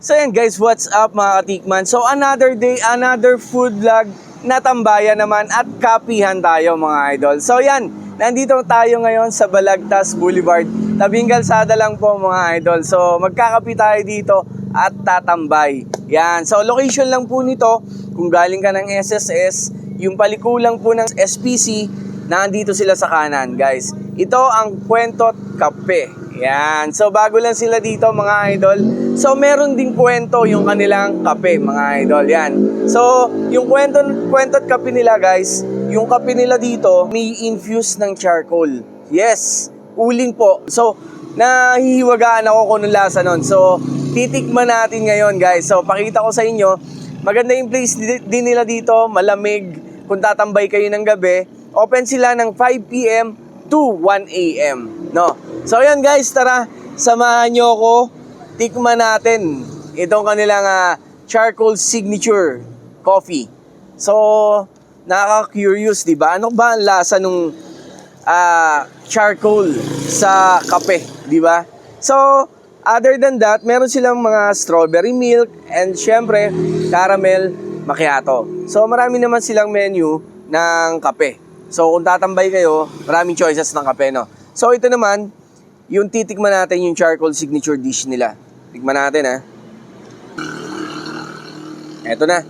So yan guys, what's up mga katikman? So another day, another food vlog na tambayan naman at kapihan tayo mga idol. So yan, nandito tayo ngayon sa Balagtas Boulevard. Tabing kalsada lang po mga idol. So magkakapi tayo dito at tatambay. Yan, so location lang po nito, kung galing ka ng SSS, yung palikulang po ng SPC, nandito sila sa kanan guys. Ito ang Puentot Cafe. Yan. So bago lang sila dito mga idol. So meron ding kwento yung kanilang kape mga idol. Yan. So yung Puentot Cafe nila guys, yung kape nila dito may infuse ng charcoal. Yes. Uling po. So nahihiwagaan ako kung anong lasa nun. So titikman natin ngayon guys. So pakita ko sa inyo. Maganda yung place din nila dito. Malamig. Kung tatambay kayo ng gabi. Open sila ng 5 PM to 1 AM. No? So yan guys, tara, samahan nyo ako, tikman natin itong kanilang charcoal signature coffee. So, nakaka-curious, di ba? Ano ba ang lasa nung charcoal sa kape, di ba? So, other than that, meron silang mga strawberry milk and syempre, caramel macchiato. So, marami naman silang menu ng kape. So, kung tatambay kayo, maraming choices ng kape, no? So, ito naman, yung titikman natin yung charcoal signature dish nila. Tikman natin ha. Eto na.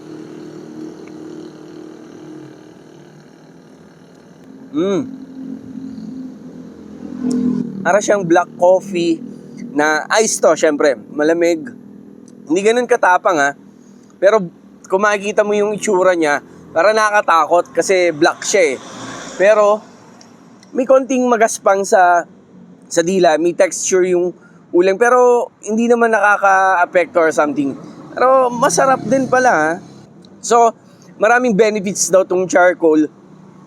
Para siyang black coffee na ice to, syempre. Malamig. Hindi ganun katapang ha. Pero kung makikita mo yung itsura niya, para nakakatakot kasi black siya eh. Pero may konting magaspang sa dila, may texture yung uling, pero hindi naman nakaka-apekto or something. Pero masarap din pala ha. So, maraming benefits daw tong charcoal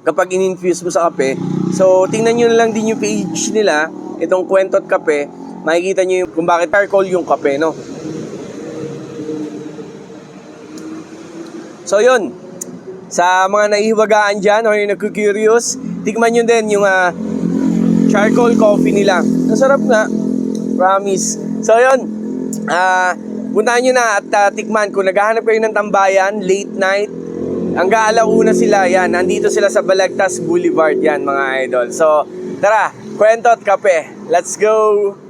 kapag in-infuse mo sa kape. So, tingnan nyo na lang din yung page nila, itong Puentot Cafe. Makikita nyo yung kung bakit charcoal yung kape, no? So, yun. Sa mga naihiwagaan dyan or yung nagku-curious, tikman nyo din yung charcoal coffee nila. Masarap nga. Promise. So, yun. Puntahan nyo na at tikman. Kung naghahanap kayo ng tambayan, late night, hanggang alauna sila. Yan. Nandito sila sa Balagtas Boulevard. Yan, mga idol. So, tara. Puentot Cafe. Let's go!